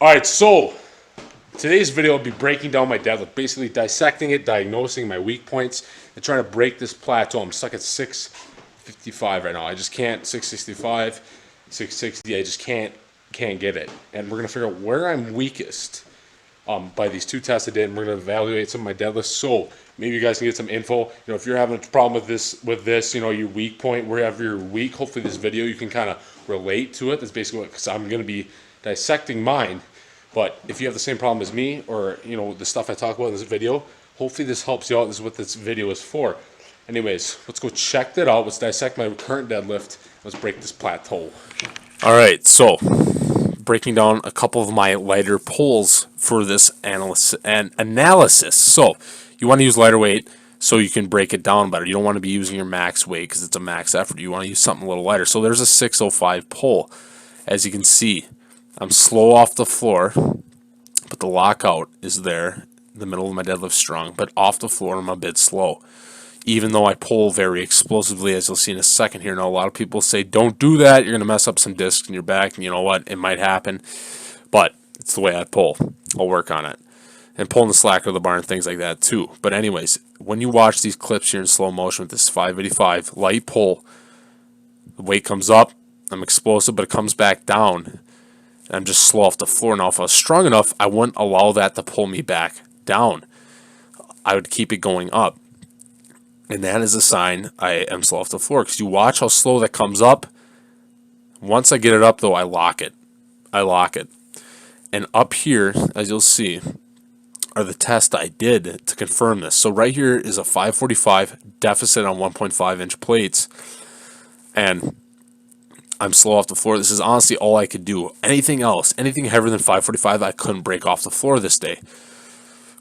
All right, so today's video will be breaking down my deadlift, basically dissecting it, diagnosing my weak points, and trying to break this plateau. I'm stuck at 655 right now. I just can't 665, 660. I just can't get it. And we're gonna figure out where I'm weakest by these two tests I did, and we're gonna evaluate some of my deadlifts. So maybe you guys can get some info. You know, if you're having a problem with this, you know, your weak point, wherever you're weak, hopefully this video you can kind of relate to it. That's basically what, because I'm gonna be dissecting mine. But if you have the same problem as me, or you know the stuff I talk about in this video, hopefully this helps you out. This is what this video is for. Anyways, let's go check that out. Let's dissect my current deadlift. Let's break this plateau. All right, so breaking down a couple of my lighter pulls for this analysis. So you want to use lighter weight so you can break it down better. You don't want to be using your max weight because it's a max effort. You want to use something a little lighter. So there's a 605 pull. As you can see, I'm slow off the floor, but the lockout is there in the middle of my deadlift strong, but off the floor I'm a bit slow. Even though I pull very explosively, as you'll see in a second here. Now, a lot of people say, don't do that. You're going to mess up some discs in your back, and you know what? It might happen, but it's the way I pull. I'll work on it. And pulling the slack of the bar and things like that too. But anyways, when you watch these clips here in slow motion with this 585, light pull, the weight comes up, I'm explosive, but it comes back down. I'm just slow off the floor. Now, if I was strong enough, I wouldn't allow that to pull me back down. I would keep it going up. And that is a sign I am slow off the floor. Because you watch how slow that comes up. Once I get it up, though, I lock it. And up here, as you'll see, are the tests I did to confirm this. So right here is a 545 deficit on 1.5-inch plates. And I'm slow off the floor. This is honestly all I could do. Anything else, anything heavier than 545, I couldn't break off the floor this day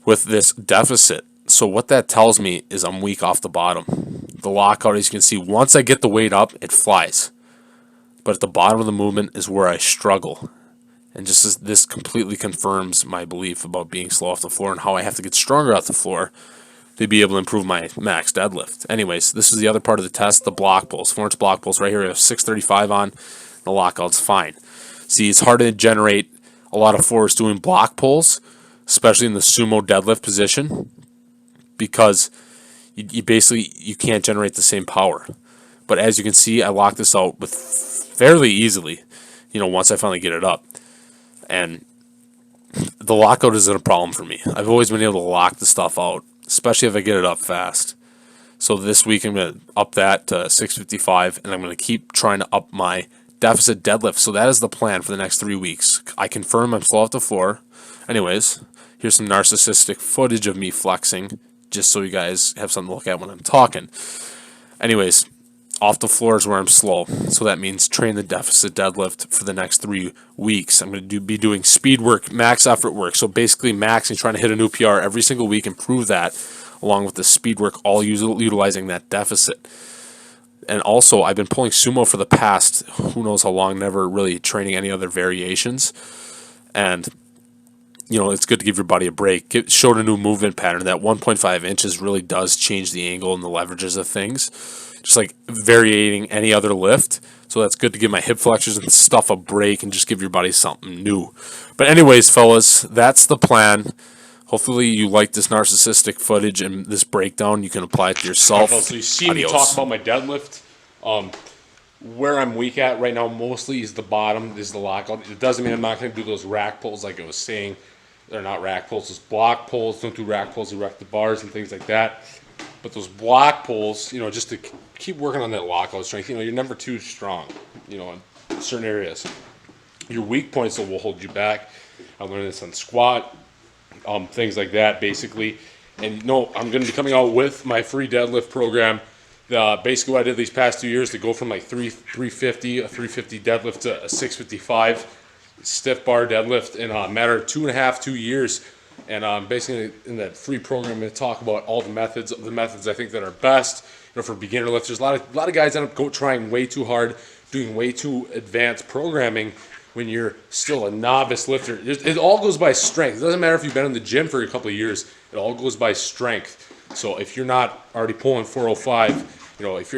with this deficit. So what that tells me is I'm weak off the bottom. The lockout, as you can see, once I get the weight up, it flies. But at the bottom of the movement is where I struggle. And just as this completely confirms my belief about being slow off the floor and how I have to get stronger off the floor to be able to improve my max deadlift. Anyways, this is the other part of the test, the block pulls. 4-inch block pulls right here, I have 635 on. The lockout's fine. See, it's hard to generate a lot of force doing block pulls, especially in the sumo deadlift position, because you basically you can't generate the same power. But as you can see, I lock this out with fairly easily, you know, once I finally get it up. And the lockout isn't a problem for me. I've always been able to lock the stuff out, especially if I get it up fast. So this week I'm going to up that to 655, and I'm going to keep trying to up my deficit deadlift. So that is the plan for the next 3 weeks. I confirm I'm slow off the floor. Anyways, here's some narcissistic footage of me flexing, just so you guys have something to look at when I'm talking. Anyways, off the floor is where I'm slow. So that means train the deficit deadlift for the next 3 weeks. I'm going to be doing speed work, max effort work. So basically maxing, trying to hit a new PR every single week, improve that, along with the speed work, all utilizing that deficit. And also, I've been pulling sumo for the past, who knows how long, never really training any other variations. And you know, it's good to give your body a break. Showed a new movement pattern. That 1.5 inches really does change the angle and the leverages of things. Just like varying any other lift. So that's good to give my hip flexors and stuff a break and just give your body something new. But anyways, fellas, that's the plan. Hopefully you like this narcissistic footage and this breakdown. You can apply it to yourself. So you see me talk about my deadlift. Where I'm weak at right now mostly is the bottom, is the lockout. It doesn't mean I'm not going to do those rack pulls like I was saying. They're not rack pulls, it's block pulls. Don't do rack pulls, erect the bars and things like that. But those block pulls, you know, just to keep working on that lockout strength, you know, you're never too strong, you know, in certain areas. Your weak points that will hold you back. I learned this on squat, things like that, basically. And you know, I'm going to be coming out with my free deadlift program. Basically what I did these past 2 years to go from like 350, a 350 deadlift to a 655 stiff bar deadlift in a matter of 2 years. And basically in that free program, I'm going to talk about all the methods I think that are best, you know, for beginner lifters. A lot of guys end up trying way too hard, doing way too advanced programming when you're still a novice lifter. It all goes by strength. It doesn't matter if you've been in the gym for a couple of years. It all goes by strength. So if you're not already pulling 405, you know, if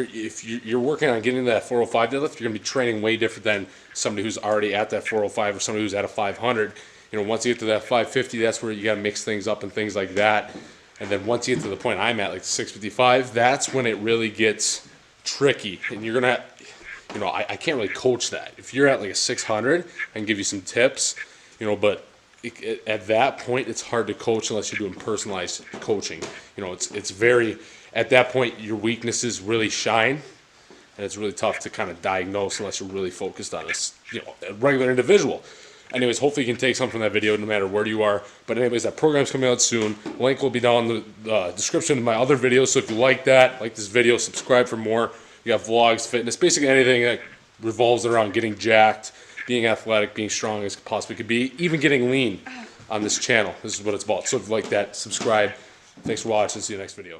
you're working on getting that 405 deadlift, you're going to be training way different than somebody who's already at that 405 or somebody who's at a 500. You know, once you get to that 550, that's where you got to mix things up and things like that. And then once you get to the point I'm at, like 655, that's when it really gets tricky. And you're gonna, you know, I can't really coach that. If you're at like a 600, I can give you some tips, you know, but at that point, it's hard to coach unless you're doing personalized coaching. You know, it's very, at that point, your weaknesses really shine, and it's really tough to kind of diagnose unless you're really focused on this, you know, a regular individual. Anyways, hopefully you can take something from that video no matter where you are. But anyways, that program's coming out soon. Link will be down in the description of my other videos. So if you like that, like this video, subscribe for more. You got vlogs, fitness, basically anything that revolves around getting jacked, being athletic, being strong as possibly could be, even getting lean on this channel. This is what it's about. So if you like that, subscribe. Thanks for watching. See you next video.